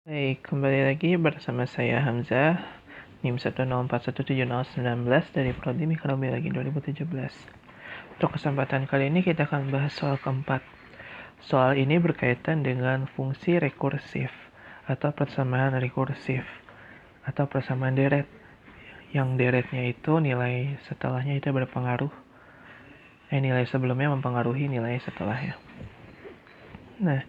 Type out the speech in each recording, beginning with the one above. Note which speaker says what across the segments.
Speaker 1: Baik, kembali lagi bersama saya Hamzah, NIM 104170019 dari Prodi Mikrobiologi 2017. Untuk kesempatan kali ini kita akan bahas soal keempat. Soal ini berkaitan dengan fungsi rekursif atau persamaan rekursif atau persamaan deret. Yang deretnya itu nilai setelahnya itu berpengaruh. Nilai sebelumnya mempengaruhi nilai setelahnya. Nah,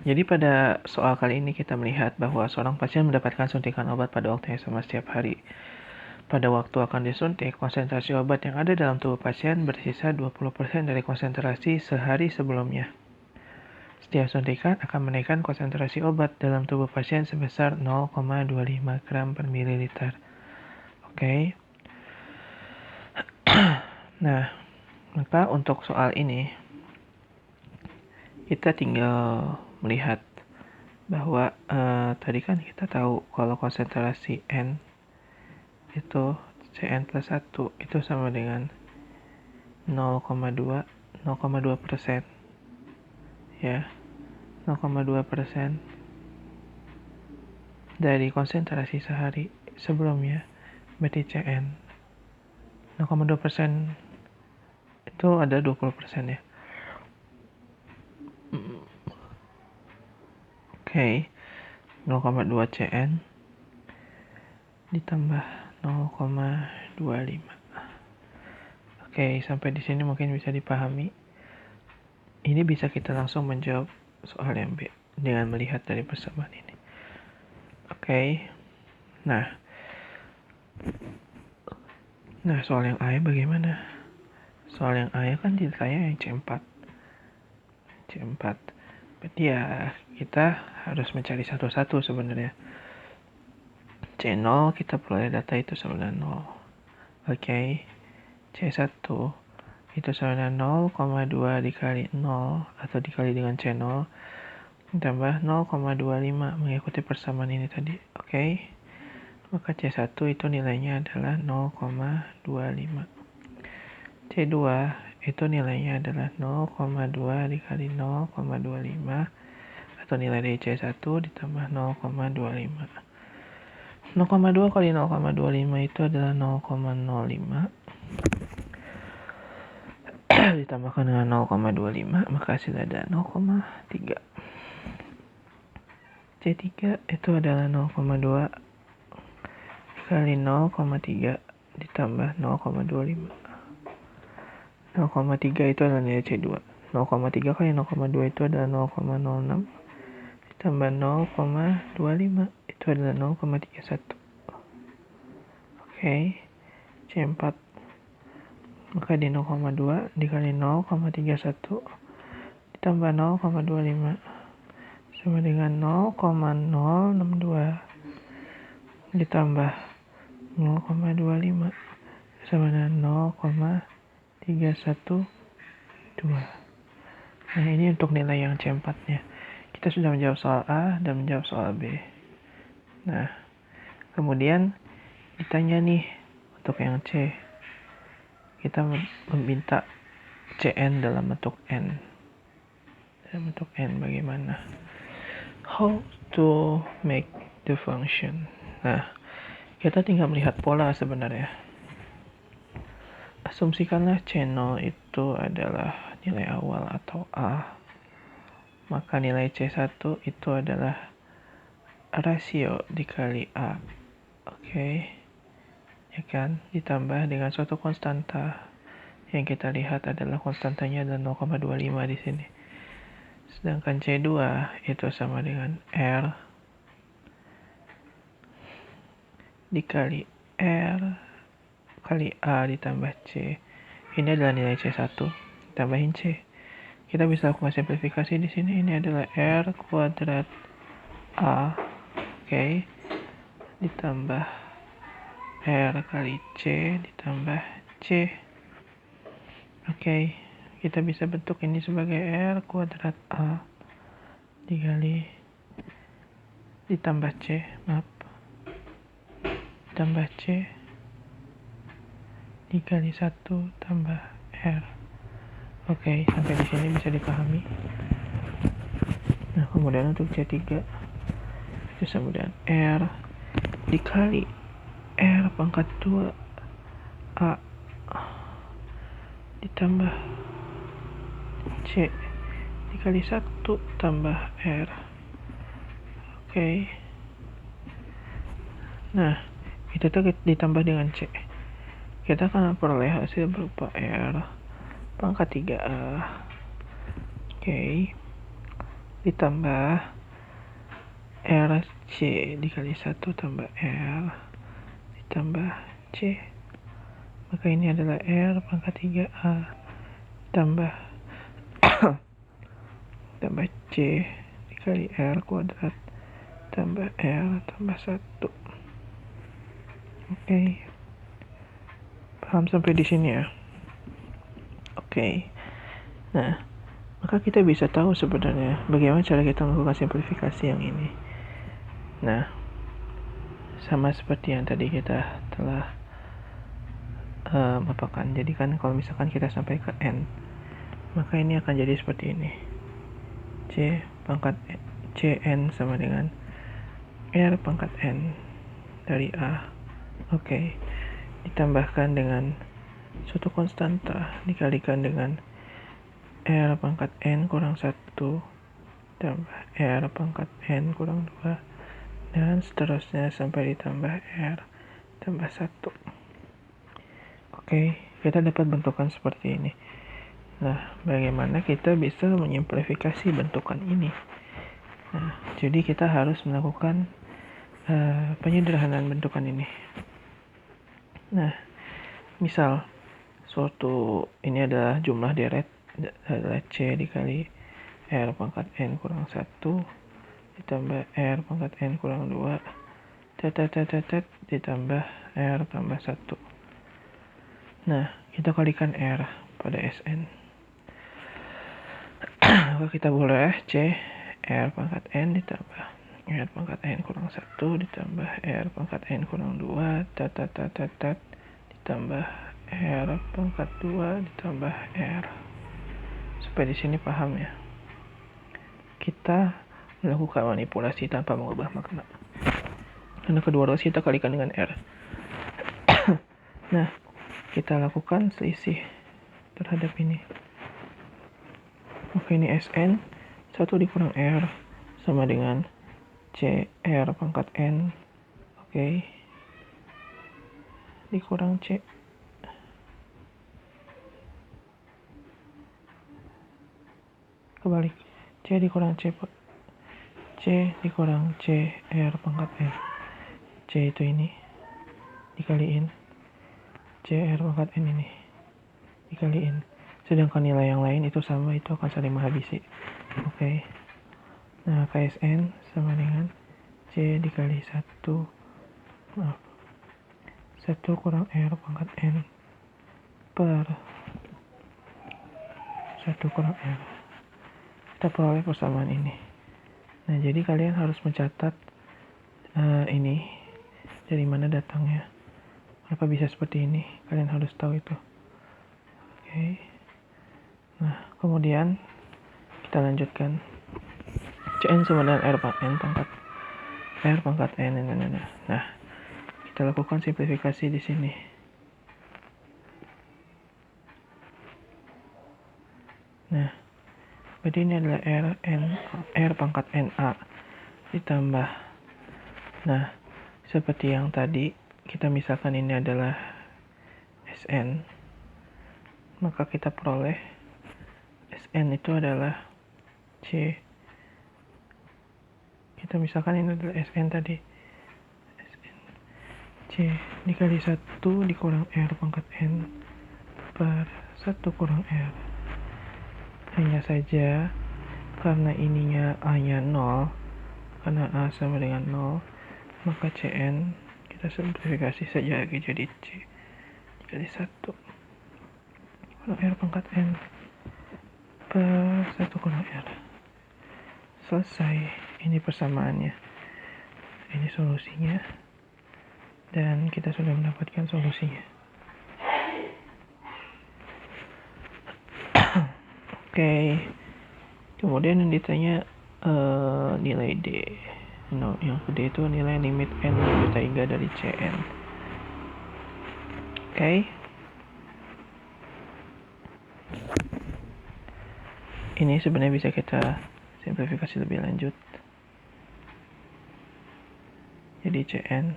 Speaker 1: jadi pada soal kali ini kita melihat bahwa seorang pasien mendapatkan suntikan obat pada waktu yang sama setiap hari. Pada waktu akan disuntik, konsentrasi obat yang ada dalam tubuh pasien bersisa 20% dari konsentrasi sehari sebelumnya. Setiap suntikan akan menaikkan konsentrasi obat dalam tubuh pasien sebesar 0,25 gram per mililiter. Oke. Nah, maka untuk soal ini kita tinggal melihat bahwa tadi kan kita tahu kalau konsentrasi N itu Cn plus 1 itu sama dengan 0,2% ya, 0,2% dari konsentrasi sehari sebelumnya, berarti Cn 0,2% itu ada 20% ya. Oke, 0,2 Cn ditambah 0,25. Oke, sampai di sini mungkin bisa dipahami. Ini bisa kita langsung menjawab soal yang B dengan melihat dari persamaan ini. Oke. Nah, soal yang A bagaimana? Soal yang A kan saya yang C4. Berarti ya kita harus mencari satu-satu sebenarnya. C0 kita peroleh data itu sama dengan 0. Oke. C1 itu sama dengan 0,2 dikali 0 atau dikali dengan C0 ditambah 0,25 mengikuti persamaan ini tadi. Oke. Maka C1 itu nilainya adalah 0,25. C2 itu nilainya adalah 0,2 dikali 0,25 atau nilai dari C1 ditambah 0,25. 0,2 kali 0,25 itu adalah 0,05 ditambahkan dengan 0,25 maka hasilnya ada 0,3. C3 itu adalah 0,2 dikali 0,3 ditambah 0,25. 0,3 itu adalah nilai C2. 0,3 kali 0,2 itu adalah 0,06 ditambah 0,25 itu adalah 0,31. Oke, C4 maka di 0,2 dikali 0,31 ditambah 0,25 sama dengan 0,062 ditambah 0,25 sama dengan 0,312. Nah, ini untuk nilai yang C4 nya. Kita sudah menjawab soal A dan menjawab soal B. Nah, kemudian ditanya nih untuk yang C. Kita meminta Cn dalam bentuk N. Dalam bentuk N bagaimana? How to make the function. Nah, kita tinggal melihat pola sebenarnya. Asumsikanlah C0 itu adalah nilai awal atau A. Maka nilai C1 itu adalah rasio dikali A. Oke. Ya kan, ditambah dengan suatu konstanta yang kita lihat adalah konstantanya adalah 0,25 di sini. Sedangkan C2 itu sama dengan R dikali R kali A ditambah C. Ini adalah nilai C1 tambahin C. Kita bisa lakukan simplifikasi di sini. Ini adalah R kuadrat A, oke, ditambah R kali C ditambah C. Oke, kita bisa bentuk ini sebagai R kuadrat A dikali ditambah C, ditambah C dikali 1 tambah R. Oke, sampai di sini bisa dipahami. Nah, kemudian untuk C3 Itu sama dengan R dikali R pangkat 2 A ditambah C dikali 1 tambah R. Oke. Nah, itu ditambah dengan C. Kita akan memperoleh hasil berupa R pangkat 3A. Oke. Ditambah RC dikali 1 tambah R ditambah C. Maka ini adalah R pangkat 3A tambah tambah C dikali R kuadrat tambah R tambah 1. Oke. Paham sampai di sini ya? Oke. Nah, maka kita bisa tahu sebenarnya bagaimana cara kita melakukan simplifikasi yang ini. Nah, sama seperti yang tadi kita telah apakan. Jadi kan kalau misalkan kita sampai ke N, maka ini akan jadi seperti ini. C pangkat Cn sama dengan R pangkat N dari A. Oke. Ditambahkan dengan suatu konstanta dikalikan dengan R pangkat N kurang 1 tambah R pangkat N kurang 2 dan seterusnya sampai ditambah R tambah 1. Oke, kita dapat bentukan seperti ini. Nah, bagaimana kita bisa menyimplifikasi bentukan ini? Nah, jadi kita harus melakukan penyederhanaan bentukan ini. Nah, misal suatu ini adalah jumlah deret adalah C dikali R pangkat N kurang 1 ditambah R pangkat N kurang 2 ditambah R tambah 1. Nah, kita kalikan R pada Sn. Maka kita boleh C R pangkat N ditambah R pangkat N kurang 1 ditambah R pangkat N kurang 2 ditambah R pangkat 2 ditambah R. Supaya di sini paham ya. Kita melakukan manipulasi tanpa mengubah makna. Karena kedua ruas kita kalikan dengan R. Nah, kita lakukan selisih terhadap ini. Oke, ini Sn 1 dikurang R sama dengan C R pangkat N. Oke. Dikurang C. Kebalik. C dikurang C. C dikurang C R pangkat N. C itu ini dikaliin C R pangkat N ini dikaliin. Sedangkan nilai yang lain itu sama, itu akan saling menghabisi. Oke. Nah, KSN sama dengan C dikali 1 kurang R pangkat N per 1 kurang R. Kita peroleh persamaan ini. Nah, jadi kalian harus mencatat ini dari mana datangnya. Kenapa bisa seperti ini? Kalian harus tahu itu. Oke. Nah, kemudian kita lanjutkan. Cn sama dengan R pangkat N. Nah, kita lakukan simplifikasi di sini. Nah, berarti ini adalah R pangkat NA ditambah. Nah, seperti yang tadi, kita misalkan ini adalah Sn. Maka kita peroleh Sn itu adalah C. Kita misalkan ini adalah Sn tadi. Sn C dikali 1 dikurang R pangkat N per 1 kurang R. Hanya saja karena ininya A-nya 0, karena A sama dengan 0, maka Cn kita simplifikasi saja lagi jadi C dikali 1 kurang R pangkat N per 1 kurang R. Selesai. Ini persamaannya, ini solusinya, dan kita sudah mendapatkan solusinya. Oke. Kemudian yang ditanya nilai D. yang gede itu nilai limit n menuju tak hingga dari Cn. Oke. Ini sebenarnya bisa kita simplifikasi lebih lanjut. Jadi Cn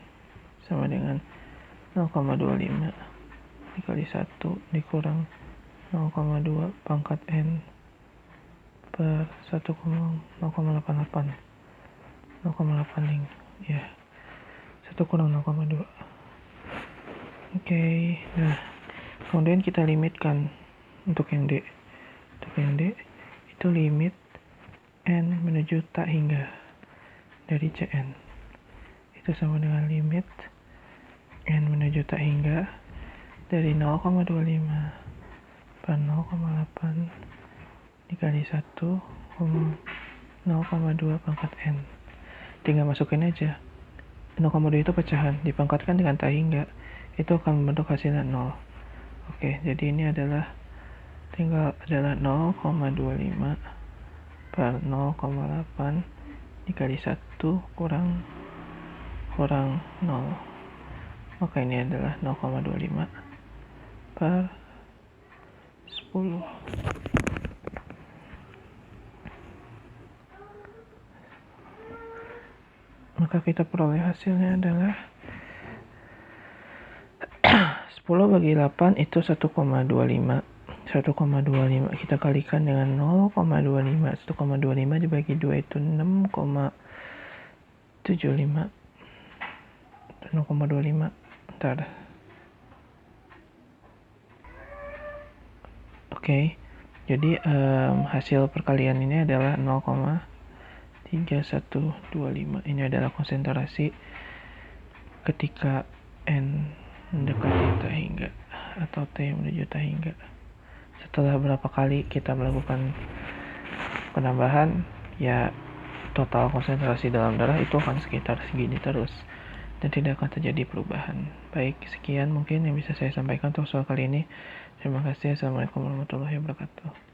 Speaker 1: sama dengan 0,25 dikali 1 dikurang 0,2 pangkat n per 0,88 ya, 1 kurang 0,2. Oke. Nah, kemudian kita limitkan untuk yang D. Untuk yang D itu limit n menuju tak hingga dari Cn. Itu sama dengan limit n menuju tak hingga dari 0,25 per 0,8 dikali 1, 0,2 pangkat n. Tinggal masukin aja. 0,2 itu pecahan, dipangkatkan dengan tak hingga, itu akan membentuk hasilnya 0. Oke, jadi ini adalah 0,25 per 0,8 dikali 1 kurang 0. Maka ini adalah 0,25 per 10. Maka kita peroleh hasilnya adalah 10 bagi 8 itu 1,25. 1,25 kita kalikan dengan 0,25. 1,25 dibagi 2 itu 6,75. 0,25. Bentar. Oke. Jadi hasil perkalian ini adalah 0,3125. Ini adalah konsentrasi ketika n mendekati tak hingga atau T menuju tak hingga. Setelah berapa kali kita melakukan penambahan, ya total konsentrasi dalam darah itu akan sekitar segini terus dan tidak akan terjadi perubahan. Baik, sekian mungkin yang bisa saya sampaikan untuk soal kali ini. Terima kasih. Assalamualaikum warahmatullahi wabarakatuh.